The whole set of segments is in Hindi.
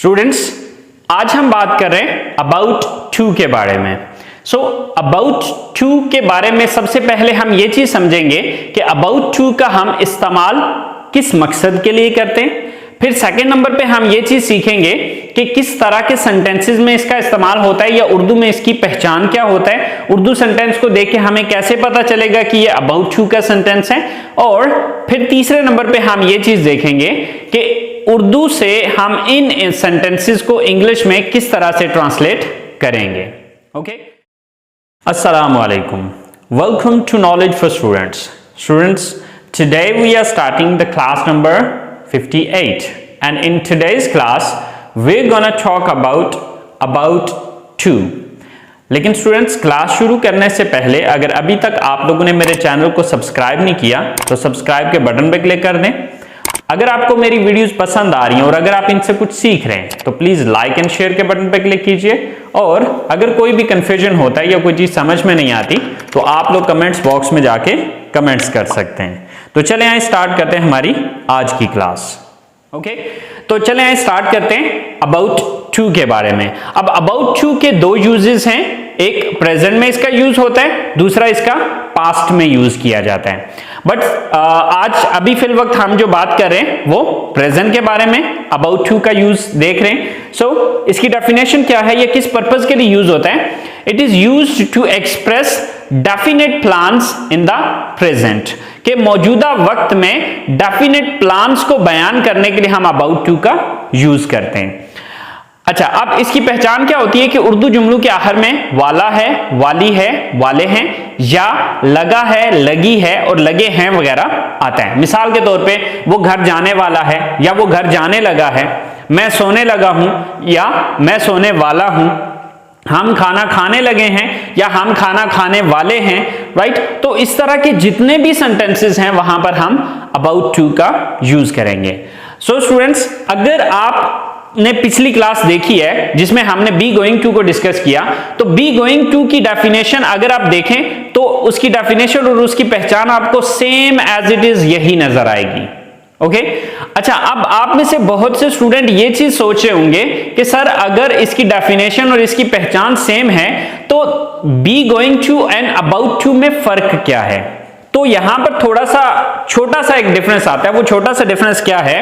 स्टूडेंट्स, आज हम बात कर रहे हैं अबाउट टू के बारे में। अबाउट टू के बारे में सबसे पहले हम ये चीज समझेंगे कि अबाउट टू का हम इस्तेमाल किस मकसद के लिए करते हैं। फिर सेकंड नंबर पे हम ये चीज सीखेंगे कि किस तरह के सेंटेंसेस में इसका इस्तेमाल होता है या उर्दू में इसकी पहचान क्या होता है। उर्दू सेंटेंस को देख के हमें कैसे पता चलेगा कि ये अबाउट टू का सेंटेंस है। और फिर तीसरे नंबर पे हम ये चीज देखेंगे कि उर्दू से हम इन सेंटेंसेस को इंग्लिश में किस तरह से ट्रांसलेट करेंगे। ओके, अस्सलाम वालेकुम, welcome to knowledge for students. Students, today we are starting the class number 58 and in today's class we're gonna talk about two। लेकिन स्टूडेंट्स, क्लास शुरू करने से पहले अगर अभी तक आप लोगों ने मेरे चैनल को सब्सक्राइब नहीं किया तो सब्सक्राइब के बटन पर क्लिक कर दें। अगर आपको मेरी वीडियोस पसंद आ रही हैं और अगर आप इनसे कुछ सीख रहे हैं तो प्लीज लाइक एंड शेयर के बटन पर क्लिक कीजिए। और अगर कोई भी कंफ्यूजन होता है या कोई चीज समझ में नहीं आती तो आप लोग कमेंट्स बॉक्स में जाके कमेंट्स कर सकते हैं। तो चले आए स्टार्ट करते हैं हमारी आज की क्लास। ओके, तो चले आए स्टार्ट करते हैं अबाउट टू के बारे में। अब अबाउट टू के दो यूजेस हैं, एक प्रेजेंट में इसका यूज होता है, दूसरा इसका पास्ट में यूज किया जाता है। बट आज अभी फिल वक्त हम जो बात कर रहे हैं वो प्रेजेंट के बारे में अबाउट टू का यूज देख रहे हैं। सो इसकी डेफिनेशन क्या है, ये किस पर्पज के लिए यूज होता है। It is used to express definite plans in the present, के मौजूदा वक्त में डेफिनेट प्लान्स को बयान करने के लिए हम अबाउट टू का यूज करते हैं। अच्छा, अब इसकी पहचान क्या होती है कि उर्दू जुमलों के आखिर में वाला है, वाली है, वाले हैं या लगा है, लगी है और लगे हैं वगैरह आता है। मिसाल के तौर पे वो घर जाने वाला है या वो घर जाने लगा है, मैं सोने लगा हूं या मैं सोने वाला हूं, हम खाना खाने लगे हैं या हम खाना खाने वाले हैं। राइट, तो इस तरह के जितने भी सेंटेंसेस हैं वहां पर हम अबाउट टू का यूज करेंगे। सो स्टूडेंट्स, अगर आप ने पिछली क्लास देखी है जिसमें हमने बी गोइंग टू को डिस्कस किया, तो बी गोइंग टू की डेफिनेशन अगर आप देखें तो उसकी डेफिनेशन और उसकी पहचान आपको सेम एज इट इज यही नजर आएगी। ओके, अच्छा, अब आप में से बहुत से स्टूडेंट ये चीज सोच रहे होंगे कि सर अगर इसकी डेफिनेशन और इसकी पहचान सेम है तो be going to and about to में फर्क क्या है। तो यहां पर थोड़ा सा छोटा सा एक डिफरेंस आता है। वो छोटा सा डिफरेंस क्या है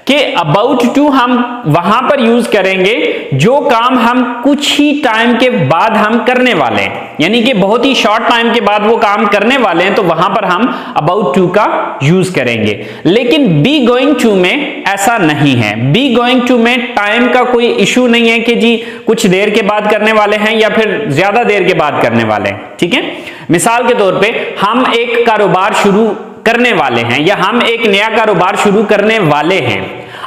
कि अबाउट टू हम वहां पर यूज करेंगे जो काम हम कुछ ही टाइम के बाद हम करने वाले हैं, यानी कि बहुत ही शॉर्ट टाइम के बाद वो काम करने वाले हैं, तो वहां पर हम अबाउट टू का यूज करेंगे। लेकिन बी गोइंग टू में ऐसा नहीं है। बी गोइंग टू में टाइम का कोई इशू नहीं है कि जी कुछ देर के बाद करने वाले हैं या फिर ज्यादा देर के बाद करने वाले हैं। ठीक है, मिसाल के तौर पे हम एक कारोबार शुरू करने वाले हैं या हम एक नया कारोबार शुरू करने वाले हैं।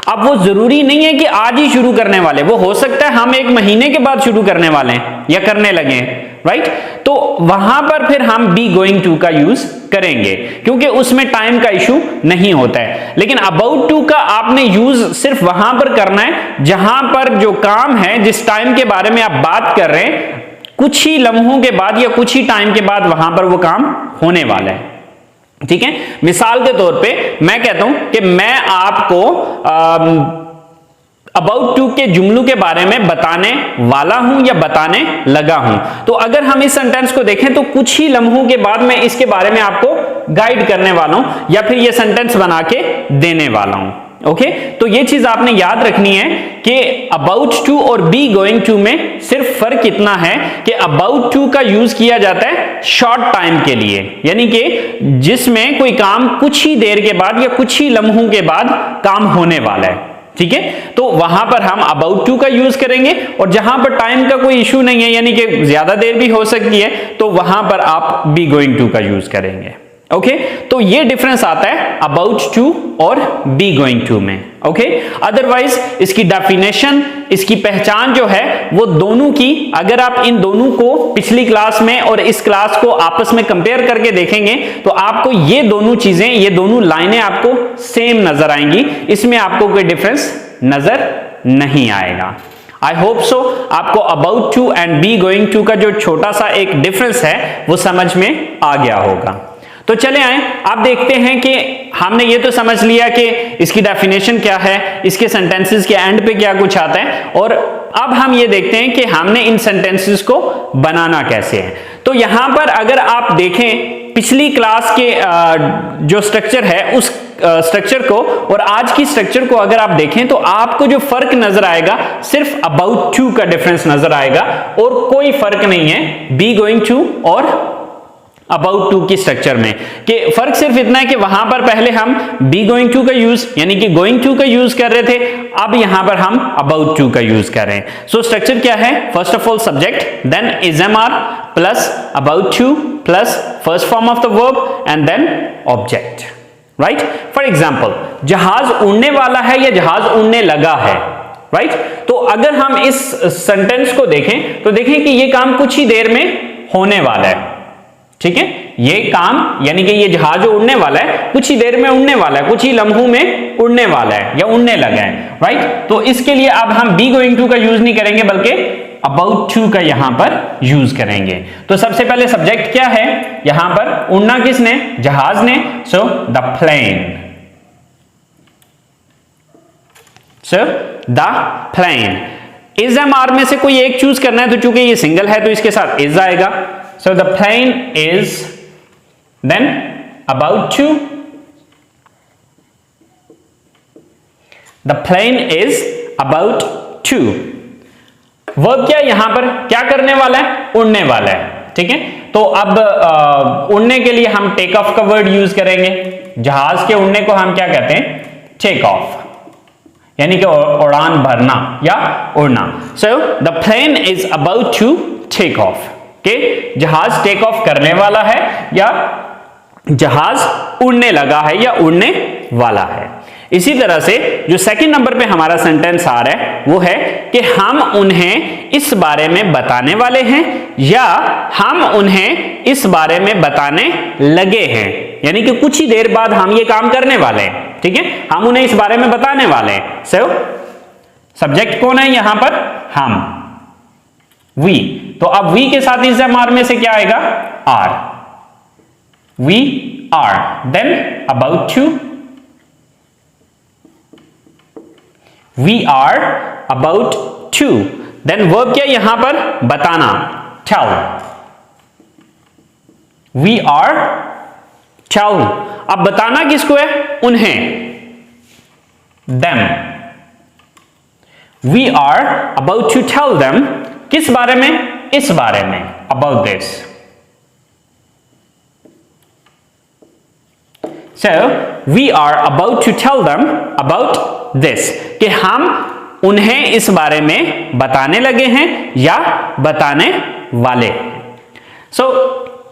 अब वो जरूरी नहीं है कि आज ही शुरू करने वाले, वो हो सकता है हम एक महीने के बाद शुरू करने वाले हैं या करने लगे हैं। राइट, तो वहां पर फिर हम बी गोइंग टू का यूज करेंगे क्योंकि उसमें टाइम का इशू नहीं होता है। लेकिन अबाउट टू का आपने यूज सिर्फ वहां पर करना है जहां पर जो काम है, जिस टाइम के बारे में आप बात कर रहे हैं, कुछ ही लम्हों के बाद या कुछ ही टाइम के बाद वहां पर वो काम होने वाला है। ठीक है, मिसाल के तौर पे मैं कहता हूं कि मैं आपको अबाउट टू के जुमलों के बारे में बताने वाला हूं या बताने लगा हूं। तो अगर हम इस सेंटेंस को देखें तो कुछ ही लम्हों के बाद मैं इसके बारे में आपको गाइड करने वाला हूं या फिर ये सेंटेंस बना के देने वाला हूं। ओके, तो ये चीज आपने याद रखनी है कि अबाउट टू और बी गोइंग टू में सिर्फ फर्क इतना है कि अबाउट टू का यूज किया जाता है शॉर्ट टाइम के लिए, यानी कि जिसमें कोई काम कुछ ही देर के बाद या कुछ ही लम्हों के बाद काम होने वाला है। ठीक है, तो वहां पर हम अबाउट टू का यूज करेंगे और जहां पर टाइम का कोई इशू नहीं है, यानी कि ज्यादा देर भी हो सकती है, तो वहां पर आप बी गोइंग टू का यूज करेंगे। ओके, तो ये डिफरेंस आता है अबाउट टू और बी गोइंग टू में। ओके, अदरवाइज इसकी डेफिनेशन, इसकी पहचान जो है वो दोनों की, अगर आप इन दोनों को पिछली क्लास में और इस क्लास को आपस में कंपेयर करके देखेंगे तो आपको ये दोनों चीजें, ये दोनों लाइनें आपको सेम नजर आएंगी, इसमें आपको कोई डिफरेंस नजर नहीं आएगा। आई होप सो आपको about to and be going to का जो छोटा सा एक डिफरेंस है वो समझ में आ गया होगा। तो चले आए, आप देखते हैं कि हमने ये तो समझ लिया कि इसकी डेफिनेशन क्या है, इसके सेंटेंसेस के एंड पे क्या कुछ आता है, और अब हम ये देखते हैं कि हमने इन सेंटेंसेस को बनाना कैसे है। तो यहां पर अगर आप देखें पिछली क्लास के जो स्ट्रक्चर है उस स्ट्रक्चर को और आज की स्ट्रक्चर को अगर आप देखें तो आपको जो फर्क नजर आएगा सिर्फ अबाउट टू का डिफरेंस नजर आएगा और कोई फर्क नहीं है बी गोइंग टू और अबाउट टू की स्ट्रक्चर में। कि फर्क सिर्फ इतना है कि वहां पर पहले हम बी गोइंग टू का यूज यानी कि गोइंग टू का यूज कर रहे थे, अब यहां पर हम अबाउट टू का यूज कर रहे हैं। सो स्ट्रक्चर क्या है? First of all subject, then is am are plus about to plus first form of the verb and then object, right. For example, जहाज उड़ने वाला है या जहाज उड़ने लगा है, राइट। तो अगर हम इस सेंटेंस को देखें तो देखें कि ये काम कुछ ही देर में होने वाला है, ठीक है। ये काम यानी कि ये जहाज उड़ने वाला है, कुछ ही देर में उड़ने वाला है, कुछ ही लम्हों में उड़ने वाला है या उड़ने लगा है, राइट। तो इसके लिए अब हम बी गोइंग टू का यूज नहीं करेंगे बल्कि अबाउट टू का यहां पर यूज करेंगे। तो सबसे पहले सब्जेक्ट क्या है? यहां पर उड़ना किसने? जहाज ने। So the plane, so the plane. Is am are में से कोई एक चूज करना है, तो चूंकि ये सिंगल है तो इसके साथ इज आएगा। So the plane is, then about to, the plane is about to। Verb क्या यहां पर क्या करने वाला है? उड़ने वाला है, ठीक है। तो अब उड़ने के लिए हम टेक ऑफ का वर्ड यूज करेंगे। जहाज के उड़ने को हम क्या कहते हैं? टेक ऑफ, यानी कि उड़ान भरना या उड़ना। So the plane is about to take off, कि जहाज टेक ऑफ करने वाला है या जहाज उड़ने लगा है या उड़ने वाला है। इसी तरह से जो सेकंड नंबर पे हमारा सेंटेंस आ रहा है वो है कि हम उन्हें इस बारे में बताने वाले हैं या हम उन्हें इस बारे में बताने लगे हैं, यानी कि कुछ ही देर बाद हम ये काम करने वाले हैं, ठीक है। हम उन्हें इस बारे में बताने वाले हैं। सो सब्जेक्ट कौन है यहां पर? हम, वी। तो अब वी के साथ इज एम आर में से क्या आएगा? Are, we are. Then about to, we are about to. Then verb क्या यहां पर? बताना, टेल, वी आर टेल। अब बताना किसको है? उन्हें, them. We are about to tell them, किस बारे में? इस बारे में, about this. So we are about to tell them about this, कि हम उन्हें इस बारे में बताने लगे हैं या बताने वाले। सो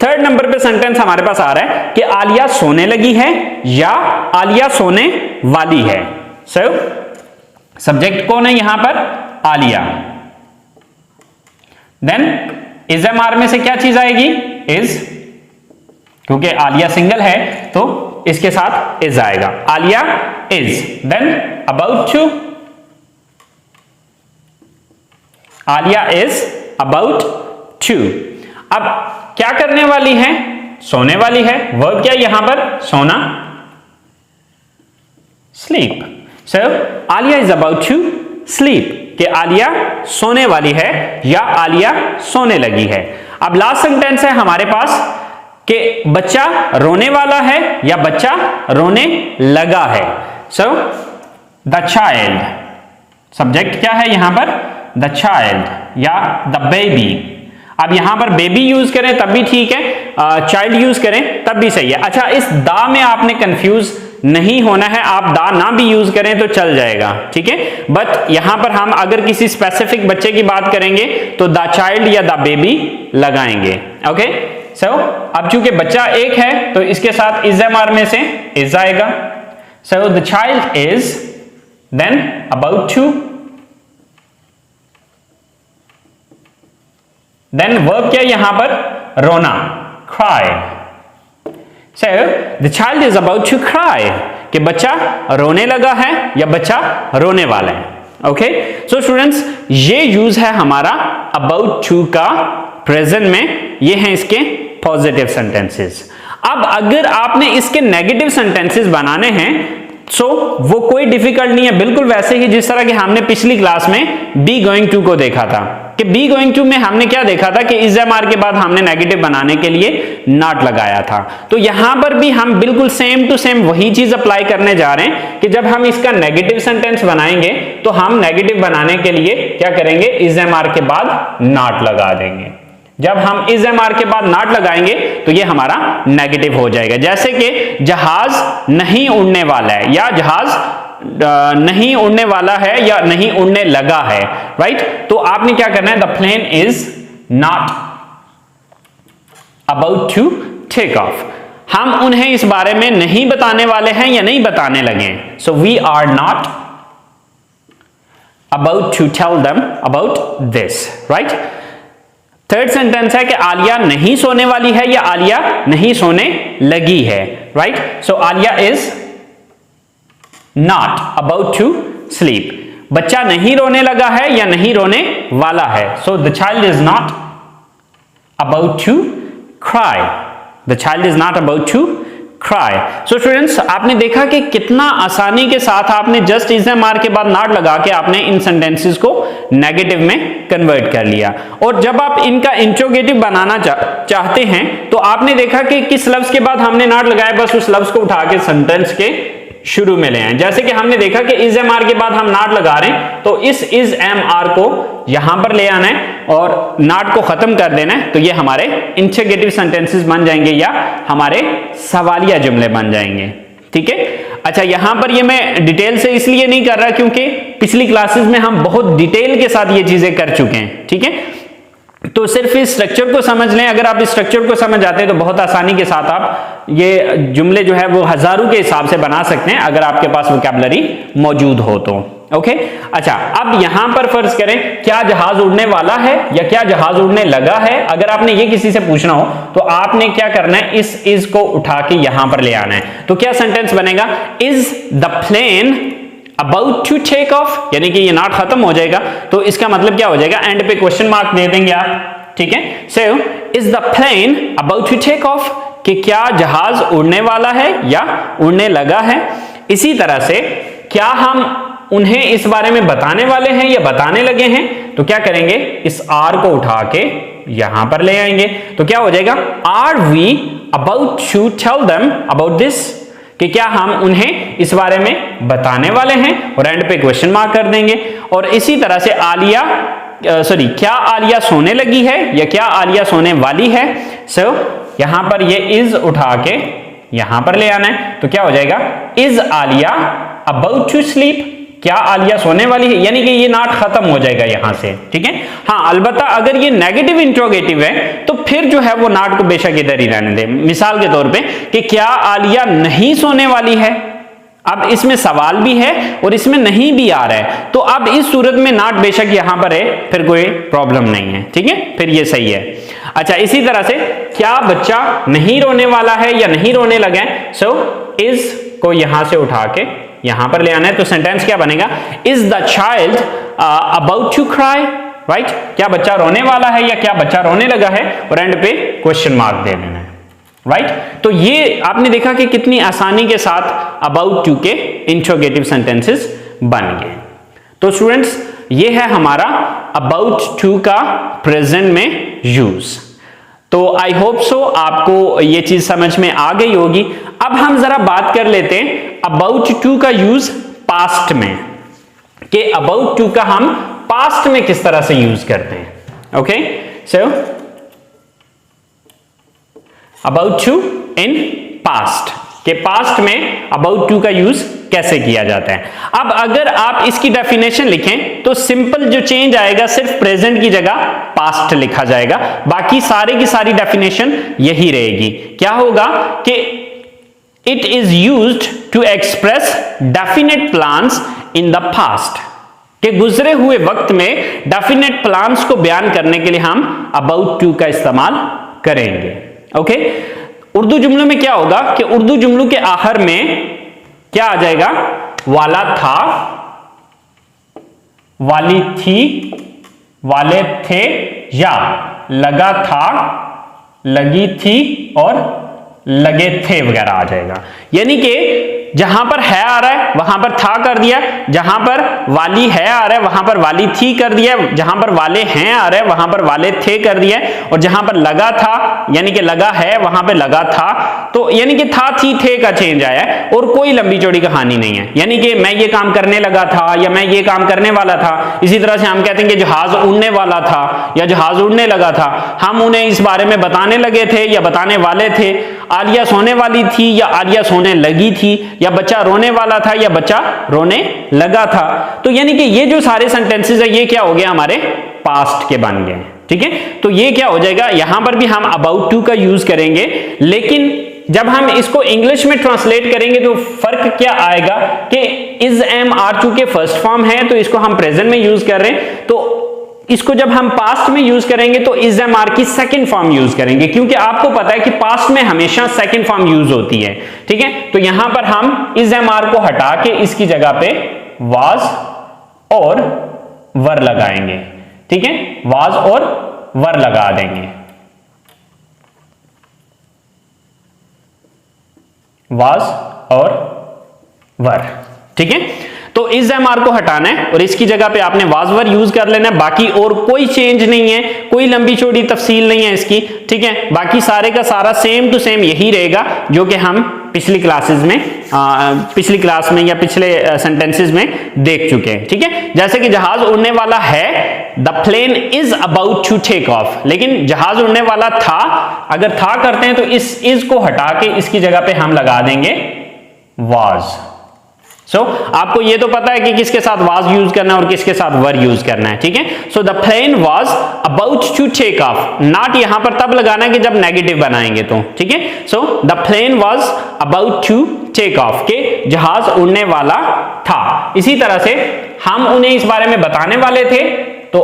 थर्ड नंबर पे सेंटेंस हमारे पास आ रहा है कि आलिया सोने लगी है या आलिया सोने वाली है। सो सब्जेक्ट कौन है यहां पर? Alia. Then is am are में से क्या चीज आएगी? इज, क्योंकि आलिया सिंगल है तो इसके साथ इज आएगा, Alia is. Then about to, Alia is about to. अब क्या करने वाली है? सोने वाली है। वर्ब क्या यहां पर? सोना, sleep. So Alia is about to sleep, कि आलिया सोने वाली है या आलिया सोने लगी है। अब लास्ट सेंटेंस है हमारे पास कि बच्चा रोने वाला है या बच्चा रोने लगा है। सो द चाइल्ड, सब्जेक्ट क्या है यहां पर? द चाइल्ड या द बेबी। अब यहां पर बेबी यूज करें तब भी ठीक है, चाइल्ड यूज करें तब भी सही है। अच्छा, इस दा में आपने कंफ्यूज नहीं होना है, आप दा ना भी यूज करें तो चल जाएगा, ठीक है। बट यहां पर हम अगर किसी स्पेसिफिक बच्चे की बात करेंगे तो द चाइल्ड या द बेबी लगाएंगे, ओके। सो अब चूंकि बच्चा एक है तो इसके साथ इज एम आर में से इज आएगा। So the child is, then about to, then verb क्या यहां पर? रोना, cry. So the child is about to cry, कि बच्चा रोने लगा है या बच्चा रोने वाला है, ओके। सो स्टूडेंट्स, ये यूज है हमारा अबाउट टू का प्रेजेंट में, ये हैं इसके पॉजिटिव सेंटेंसेस। अब अगर आपने इसके नेगेटिव सेंटेंसेस बनाने हैं सो वो कोई डिफिकल्ट नहीं है, बिल्कुल वैसे ही जिस तरह कि हमने पिछली क्लास में बी गोइंग टू को देखा था कि बी गोइंग टू में हमने क्या देखा था कि इज एम आर के बाद हमने नेगेटिव बनाने के लिए नॉट लगाया था। तो यहां पर भी हम बिल्कुल सेम टू सेम वही चीज अप्लाई करने जा रहे हैं कि जब हम इसका नेगेटिव सेंटेंस बनाएंगे तो हम नेगेटिव बनाने के लिए क्या करेंगे, इज एम आर के बाद नॉट लगा देंगे। जब हम इज एम आर के बाद नॉट लगाएंगे तो ये हमारा नेगेटिव हो जाएगा। जैसे कि जहाज नहीं उड़ने वाला है या जहाज नहीं उड़ने वाला है या नहीं उड़ने लगा है, राइट। तो आपने क्या करना है, the plane is not about to take off. हम उन्हें इस बारे में नहीं बताने वाले हैं या नहीं बताने लगे। So we are not about to tell them about this, right. Third sentence है कि आलिया नहीं सोने वाली है या आलिया नहीं सोने लगी है, right. So Alia is not about to sleep. बच्चा नहीं रोने लगा है या नहीं रोने वाला है। So the child is not about to cry. The child is not about to cry. So students, आपने देखा कि कितना आसानी के साथ आपने जस्ट इज एम आर के बाद नॉट लगा के आपने इन सेंटेंसेस को नेगेटिव में कन्वर्ट कर लिया। और जब आप इनका इंट्रोगेटिव बनाना चाहते हैं तो आपने देखा कि किस लफ्ज के बाद हमने नॉट लगाया, बस उस लफ्ज को उठा के सेंटेंस के शुरू में ले आए। जैसे कि हमने देखा कि इज एम आर के बाद हम नॉट लगा रहे हैं तो इस इज एम आर को यहां पर ले आना है और नॉट को खत्म कर देना है, तो ये हमारे इंट्रोगेटिव सेंटेंसेस बन जाएंगे या हमारे सवालिया जुमले बन जाएंगे, ठीक है। अच्छा, यहां पर ये मैं डिटेल से इसलिए नहीं कर रहा क्योंकि पिछली क्लासेस में हम बहुत डिटेल के साथ ये चीजें कर चुके हैं, ठीक है। तो सिर्फ इस स्ट्रक्चर को समझ लें। अगर आप इस स्ट्रक्चर को समझ जाते हैं तो बहुत आसानी के साथ आप ये जुमले जो है वो हजारों के हिसाब से बना सकते हैं अगर आपके पास वोकैबुलरी मौजूद हो तो, ओके। अच्छा, अब यहां पर फर्ज करें क्या जहाज उड़ने वाला है या क्या जहाज उड़ने लगा है। अगर आपने ये किसी से पूछना हो तो आपने क्या करना है, इस इज को उठा के यहां पर ले आना है। तो क्या सेंटेंस बनेगा, is the plane about to take off, यानी कि ये नॉट खत्म हो जाएगा तो इसका मतलब क्या हो जाएगा, एंड पे क्वेश्चन मार्क दे देंगे आप, ठीक है। So is the plane about to take off, कि क्या जहाज उड़ने वाला है या उड़ने लगा है। इसी तरह से क्या हम उन्हें इस बारे में बताने वाले हैं या बताने लगे हैं, तो क्या करेंगे, इस आर को उठा के यहां पर ले आएंगे। तो क्या हो जाएगा, are we about to tell them about this, कि क्या हम उन्हें इस बारे में बताने वाले हैं, और एंड पे क्वेश्चन मार्क कर देंगे। और इसी तरह से आलिया क्या आलिया सोने लगी है या क्या आलिया सोने वाली है। सो यहां पर ये इज उठा के यहां पर ले आना है। तो क्या हो जाएगा, is Alia about to sleep, क्या आलिया सोने वाली है, यानी कि ये नॉट खत्म हो जाएगा यहां से, ठीक है। हाँ, अलबत्ता अगर ये नेगेटिव इंट्रोगेटिव है तो फिर जो है वो नॉट को बेशक इधर ही रहने दे। मिसाल के तौर पे कि क्या आलिया नहीं सोने वाली है, अब इसमें सवाल भी है और इसमें नहीं भी आ रहा है, तो अब इस सूरत में नॉट बेशक यहां पर है, फिर कोई प्रॉब्लम नहीं है, ठीक है, फिर ये सही है। अच्छा, इसी तरह से क्या बच्चा नहीं रोने वाला है या नहीं रोने लगे, सो इज को यहां से उठा के यहां पर ले आना है। तो सेंटेंस क्या बनेगा, is the child about to cry, right. क्या बच्चा रोने वाला है या क्या बच्चा रोने लगा है, और एंड पे क्वेश्चन मार्क दे देना है, राइट। तो ये आपने देखा कि कितनी आसानी के साथ अबाउट टू के इंट्रोगेटिव सेंटेंसेस बन गए। तो स्टूडेंट्स, ये है हमारा अबाउट टू का प्रेजेंट में यूज। तो आई होप सो आपको ये चीज समझ में आ गई होगी। अब हम जरा बात कर लेते हैं अबाउट टू का यूज पास्ट में, कि अबाउट टू का हम पास्ट में किस तरह से यूज करते हैं। Okay, so about to in past, के पास्ट में अबाउट टू का यूज कैसे किया जाता है। अब अगर आप इसकी डेफिनेशन लिखें तो सिंपल जो चेंज आएगा, सिर्फ प्रेजेंट की जगह पास्ट लिखा जाएगा, बाकी सारे की सारी डेफिनेशन यही रहेगी। क्या होगा कि it is used to express definite plans in the past, कि गुजरे हुए वक्त में डेफिनेट प्लान्स को बयान करने के लिए हम अबाउट टू का इस्तेमाल करेंगे। ओके, उर्दू जुमलों में क्या होगा कि उर्दू जुमलों के आखिर में क्या आ जाएगा, वाला था, वाली थी, वाले थे, या लगा था, लगी थी और लगे थे वगैरह आ जाएगा। यानी कि जहां पर है आ रहा है वहां पर था कर दिया, जहां पर वाली है आ रहा है वहां पर वाली थी कर दिया, जहां पर वाले हैं आ रहे हैं वहां पर वाले थे कर दिया, और जहां पर लगा था यानी कि लगा है वहां पर लगा था, तो यानी कि था थी थे का चेंज आया है और कोई लंबी चौड़ी कहानी नहीं है। यानी कि मैं ये काम करने लगा था या मैं ये काम करने वाला था। इसी तरह से हम कहते हैं कि जहाज उड़ने वाला था या जहाज उड़ने लगा था, हम उन्हें इस बारे में बताने लगे थे या बताने वाले थे। आलिया सोने वाली थी या आलिया सोने लगी थी, या बच्चा रोने वाला था या बच्चा रोने लगा था। तो यानी कि ये जो सारे सेंटेंसेस है ये क्या हो गया, हमारे पास्ट के बन गए। ठीक है, तो ये क्या हो जाएगा, यहां पर भी हम अबाउट टू का यूज करेंगे, लेकिन जब हम इसको इंग्लिश में ट्रांसलेट करेंगे तो फर्क क्या आएगा कि इज एम आर चूंकि फर्स्ट फॉर्म है तो इसको हम प्रेजेंट में यूज कर रहे हैं, तो इसको जब हम पास्ट में यूज करेंगे तो इज एम आर की सेकंड फॉर्म यूज करेंगे, क्योंकि आपको पता है कि पास्ट में हमेशा सेकंड फॉर्म यूज होती है। ठीक है, तो यहां पर हम इज एम आर को हटा के इसकी जगह पे वाज और वर लगाएंगे। ठीक है, वाज और वर लगा देंगे, वाज और वर। ठीक है, तो इज एम आर को हटाना है और इसकी जगह पे आपने वाज वर यूज कर लेना है। बाकी और कोई चेंज नहीं है, कोई लंबी चौड़ी तफसील नहीं है इसकी। ठीक है, बाकी सारे का सारा सेम टू सेम यही रहेगा जो कि हम पिछली क्लासेस में पिछली क्लास में या पिछले सेंटेंसेस में देख चुके हैं। ठीक है, जैसे कि जहाज उड़ने वाला है, the plane is about to take off, लेकिन जहाज उड़ने वाला था, अगर था करते हैं तो इस इज को हटा के इसकी जगह पे हम लगा देंगे वाज। आपको ये तो पता है कि किसके साथ वाज यूज करना है और किसके साथ वर यूज करना है। ठीक है, so the plane was about to take off, not यहां पर तब लगाना है कि जब नेगेटिव बनाएंगे तो। ठीक है, so the plane was about to take off, के जहाज उड़ने वाला था। इसी तरह से हम उन्हें इस बारे में बताने वाले थे तो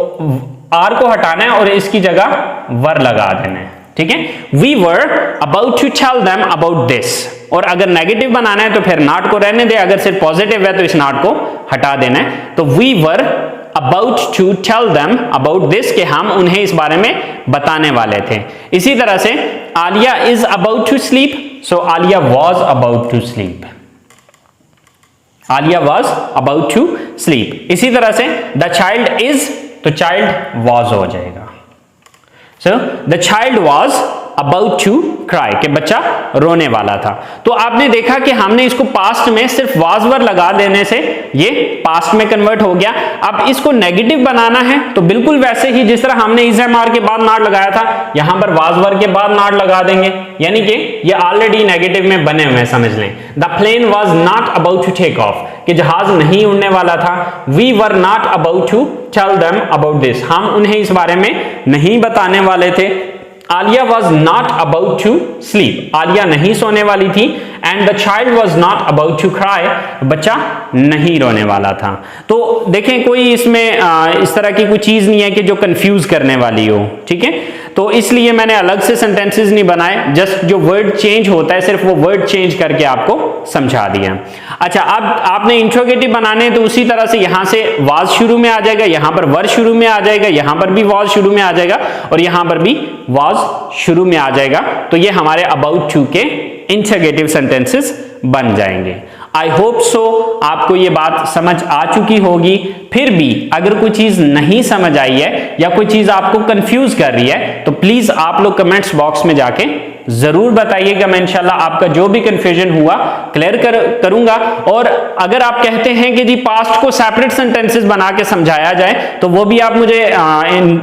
आर को हटाना है और इसकी जगह वर लगा देना है। ठीक है, we were about to tell them about this, और अगर नेगेटिव बनाना है तो फिर नॉट को रहने दे, अगर सिर्फ पॉजिटिव है तो इस नॉट को हटा देना है। तो we were about to tell them about this, के हम उन्हें इस बारे में बताने वाले थे। इसी तरह से Alia is about to sleep, so Alia was about to sleep, Alia was about to sleep. इसी तरह से द चाइल्ड इज, तो चाइल्ड वाज हो जाएगा। So the child was about to cry, कि बच्चा रोने वाला था। तो आपने देखा कि हमने इसको पास्ट में सिर्फ वाज वर लगा देने से ये पास्ट में कन्वर्ट हो गया। अब इसको नेगेटिव बनाना है तो बिल्कुल वैसे ही जिस तरह हमने इज एम आर के बाद नॉट लगाया था, यहां पर वाज वर के बाद नॉट लगा देंगे, यानी कि ये ऑलरेडी नेगेटिव में बने हुए हैं, समझ लें। The plane was not about to take off, कि जहाज नहीं उड़ने वाला था। We were not about to tell them about this, हम उन्हें इस बारे में नहीं बताने वाले थे। Alia was not about to sleep, Alia नहीं सोने वाली थी। And the child was not about to cry, बच्चा नहीं रोने वाला था। तो देखें कोई इसमें इस तरह की कोई चीज नहीं है कि जो कंफ्यूज करने वाली हो। ठीक है, तो इसलिए मैंने अलग से सेंटेंसेस नहीं बनाए, जस्ट जो वर्ड चेंज होता है सिर्फ वो वर्ड चेंज करके आपको समझा दिया। अच्छा, अब आपने इंट्रोगेटिव बनाने तो उसी तरह से यहां से वाज शुरू में आ जाएगा, यहां पर वर शुरू में आ जाएगा, यहां पर भी वाज शुरू में आ जाएगा और यहां पर भी वाज शुरू में आ जाएगा। तो ये हमारे अबाउट टू के इंट्रोगेटिव सेंटेंसेस बन जाएंगे। आई होप सो आपको ये बात समझ आ चुकी होगी। फिर भी अगर कोई चीज नहीं समझ आई है या कोई चीज आपको कंफ्यूज कर रही है तो प्लीज आप लोग कमेंट्स बॉक्स में जाके जरूर बताइएगा। मैं इंशाल्लाह आपका जो भी कंफ्यूजन हुआ क्लियर करूंगा। और अगर आप कहते हैं कि जी पास्ट को सेपरेट सेंटेंसेस बना के समझाया जाए तो वो भी आप मुझे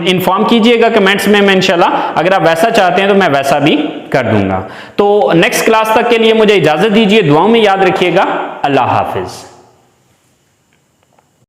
इन्फॉर्म कीजिएगा कमेंट्स में। मैं इंशाल्लाह अगर आप वैसा चाहते हैं तो मैं वैसा भी कर दूंगा। तो नेक्स्ट क्लास तक के लिए मुझे इजाजत दीजिए, दुआओं में याद रखिएगा। अल्लाह हाफिज।